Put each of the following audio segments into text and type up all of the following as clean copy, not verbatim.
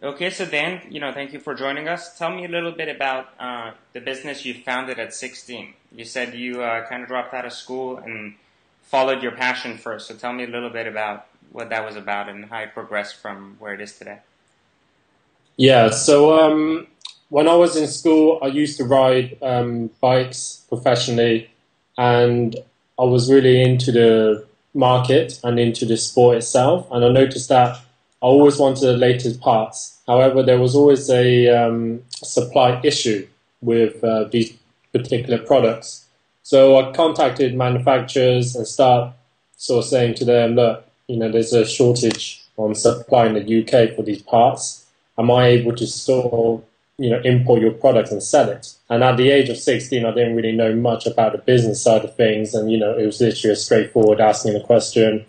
Okay, so Dan, thank you for joining us. Tell me a little bit about the business you founded at 16. You said you kind of dropped out of school and followed your passion first. So tell me a little bit about what that was about and how it progressed from where it is today. Yeah, so when I was in school, I used to ride bikes professionally, and I was really into the market and into the sport itself. And I noticed that I always wanted the latest parts. However, there was always a supply issue with these particular products. So I contacted manufacturers and start sort of saying to them, look, there's a shortage on supply in the UK for these parts. Am I able to sort of, import your product and sell it? And at the age of 16, I didn't really know much about the business side of things. And, it was literally a straightforward asking a question.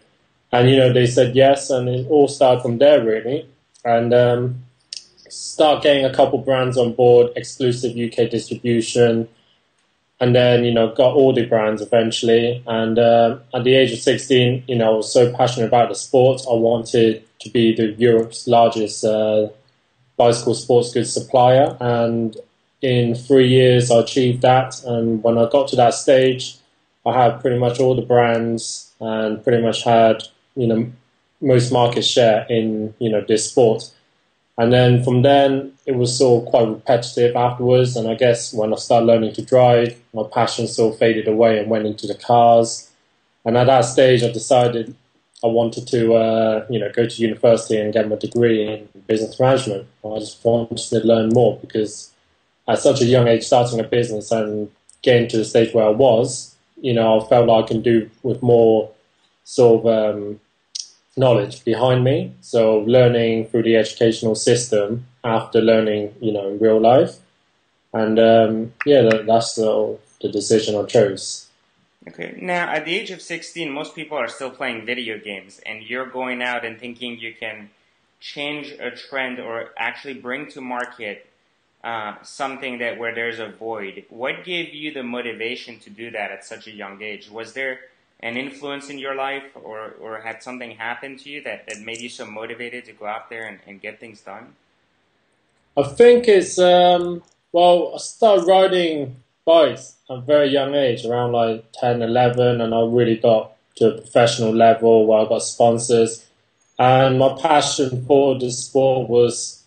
And, they said yes. And it all started from there, really. And start getting a couple brands on board, exclusive UK distribution. And then, got all the brands eventually. And at the age of 16, I was so passionate about the sport. I wanted to be the Europe's largest bicycle sports goods supplier, and in 3 years I achieved that. And when I got to that stage, I had pretty much all the brands and pretty much had most market share in this sport. And then from then it was sort of quite repetitive afterwards, and I guess when I started learning to drive, my passion sort of faded away and went into the cars. And at that stage I decided I wanted to, go to university and get my degree in business management. I just wanted to learn more because at such a young age, starting a business and getting to the stage where I was, I felt like I can do with more sort of knowledge behind me. So learning through the educational system after learning, in real life. And that's the decision I chose. Okay, now at the age of 16, most people are still playing video games, and you're going out and thinking you can change a trend or actually bring to market something that where there's a void. What gave you the motivation to do that at such a young age? Was there an influence in your life, or had something happened to you that made you so motivated to go out there and get things done? I think it's, I started riding bikes at a very young age, around like 10, 11, and I really got to a professional level where I got sponsors. And my passion for the sport was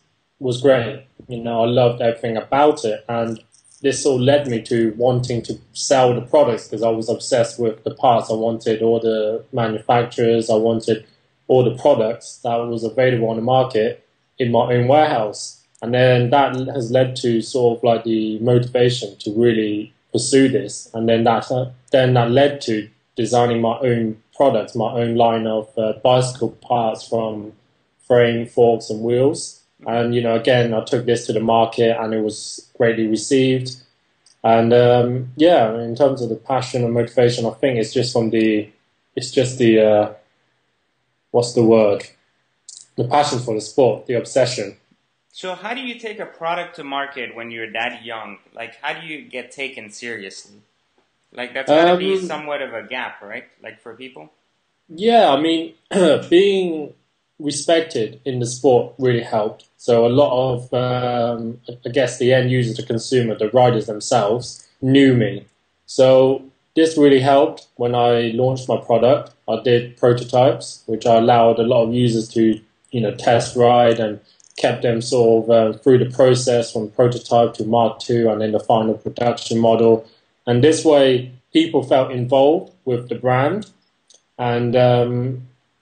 great. I loved everything about it. And this all led me to wanting to sell the products because I was obsessed with the parts. I wanted all the manufacturers. I wanted all the products that was available on the market in my own warehouse. And then that has led to sort of like the motivation to really pursue this. And then that led to designing my own products, my own line of bicycle parts from frame, forks, and wheels. And, again, I took this to the market and it was greatly received. And, in terms of the passion and motivation, I think it's just what's the word? The passion for the sport, the obsession. So how do you take a product to market when you're that young? Like, how do you get taken seriously? Like, that's got to be somewhat of a gap, right? Like, for people? Yeah, I mean, being respected in the sport really helped. So a lot of, I guess, the end user, the consumer, the riders themselves knew me. So this really helped when I launched my product. I did prototypes, which I allowed a lot of users to, test ride and kept them sort of through the process from prototype to Mark II and then the final production model. And this way, people felt involved with the brand. And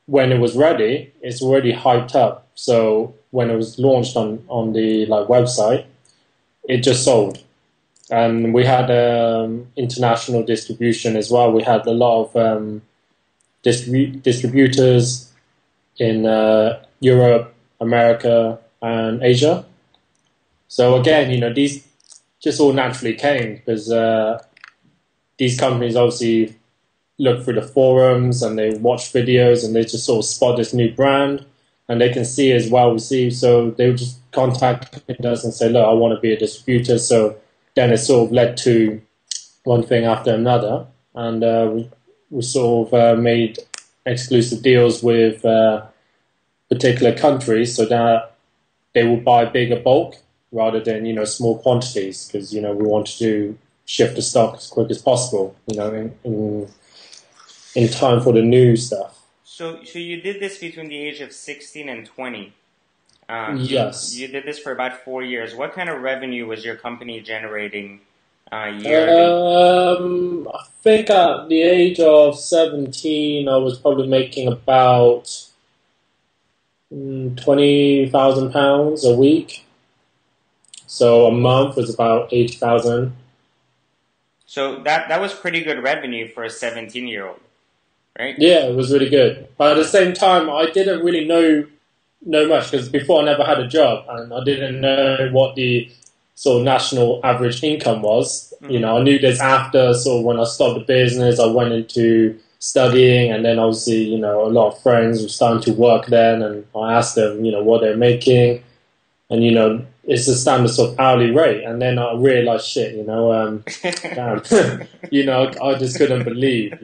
when it was ready, it's already hyped up. So when it was launched on the website, it just sold. And we had international distribution as well. We had a lot of distributors in Europe, America, and Asia. So again, these just all naturally came because these companies obviously look through the forums and they watch videos and they just sort of spot this new brand and they can see it's well received. So they would just contact us and say, look, I want to be a distributor. So then it sort of led to one thing after another. And we sort of made exclusive deals with particular countries so that they will buy bigger bulk rather than, small quantities because, we want to shift the stock as quick as possible, in time for the new stuff. So you did this between the age of 16 and 20. Yes. You did this for about 4 years. What kind of revenue was your company generating yearly? I think at the age of 17, I was probably making about £20,000 a week. So a month was about 80,000. So that was pretty good revenue for a 17-year-old, right? Yeah, it was really good. But at the same time, I didn't really know much because before I never had a job and I didn't know what the sort of national average income was. Mm-hmm. I knew this after sort of when I started the business, I went into studying and then obviously, a lot of friends were starting to work then and I asked them, what they're making and, it's the standard sort of hourly rate. And then I realized shit, damn, I just couldn't believe.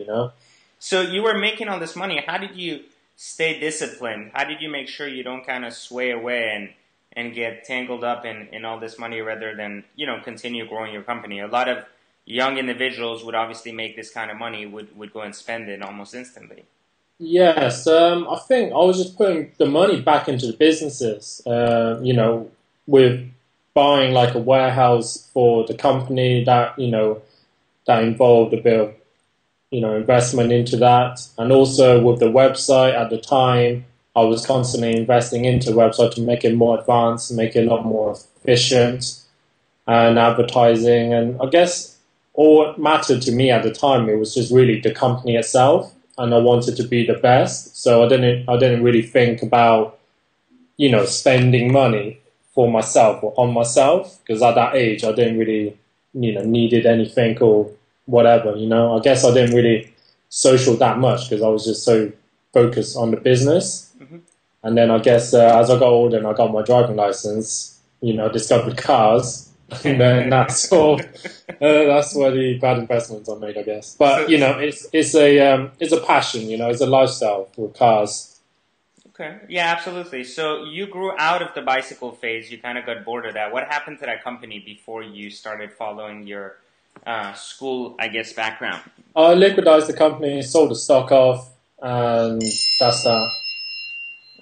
So you were making all this money. How did you stay disciplined? How did you make sure you don't kind of sway away and get tangled up in all this money rather than, continue growing your company? A lot of young individuals would obviously make this kind of money, would go and spend it almost instantly. Yes, I think I was just putting the money back into the businesses, with buying like a warehouse for the company that, that involved a bit of, investment into that. And also with the website at the time, I was constantly investing into the website to make it more advanced, make it a lot more efficient and advertising. And I guess all that mattered to me at the time, it was just really the company itself. And I wanted to be the best. So I didn't really think about, spending money for myself or on myself. Because at that age, I didn't really, needed anything or whatever, I guess I didn't really social that much because I was just so focused on the business. Mm-hmm. And then I guess as I got older and I got my driving license, I discovered cars. And then that's where the bad investments are made, I guess. But it's a passion, it's a lifestyle for cars. Okay, yeah, absolutely. So you grew out of the bicycle phase. You kind of got bored of that. What happened to that company before you started following your school, I guess, background? I liquidized the company, sold the stock off, and that's that.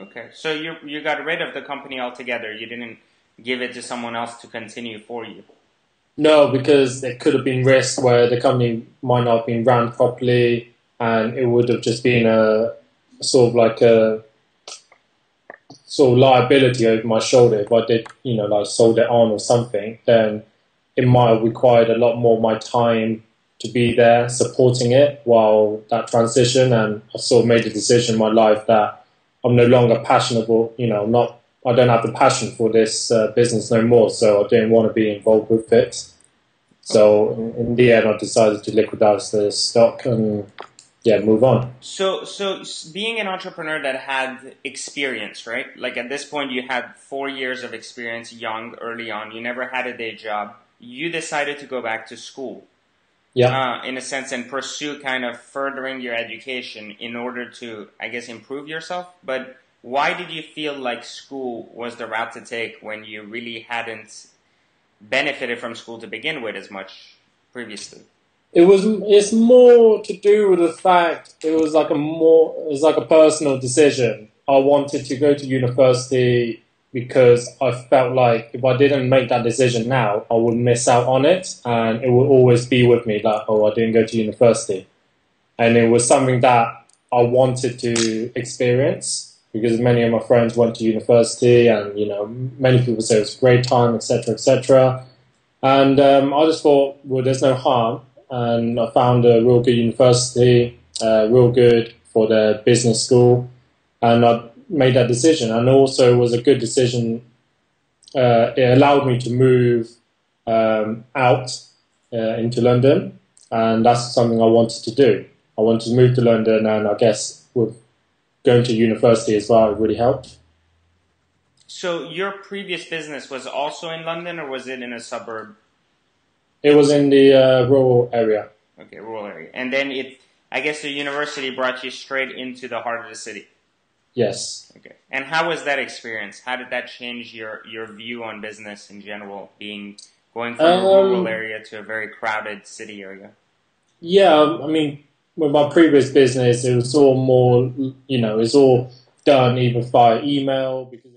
Okay, so you got rid of the company altogether. You didn't give it to someone else to continue for you. No, because there could have been risks where the company might not have been run properly, and it would have just been a sort of liability over my shoulder. If I did, sold it on or something, then it might have required a lot more of my time to be there supporting it while that transition. And I've sort of made a decision in my life that I'm no longer passionate, I don't have the passion for this business no more, so I didn't want to be involved with it. So in the end, I decided to liquidize the stock and move on. So being an entrepreneur that had experience, right? Like at this point, you had 4 years of experience, young, early on. You never had a day job. You decided to go back to school. Yeah. In a sense, and pursue kind of furthering your education in order to, I guess, improve yourself. But why did you feel like school was the route to take when you really hadn't benefited from school to begin with as much previously? It's more to do with the fact it was like a personal decision. I wanted to go to university because I felt like if I didn't make that decision now, I would miss out on it, and it would always be with me like, oh, I didn't go to university. And it was something that I wanted to experience because many of my friends went to university and, many people say it was a great time, etc., etc. And I just thought, well, there's no harm. And I found a real good university, real good for the business school. And I made that decision. And also it was a good decision. It allowed me to move out into London. And that's something I wanted to do. I wanted to move to London, and I guess with going to university as well, it really helped. So your previous business was also in London, or was it in a suburb? It was in the rural area. Okay, rural area. And then I guess the university brought you straight into the heart of the city. Yes. Okay. And how was that experience? How did that change your view on business in general, going from a rural area to a very crowded city area? Yeah, I mean, with my previous business, it was all more, it was all done either via email because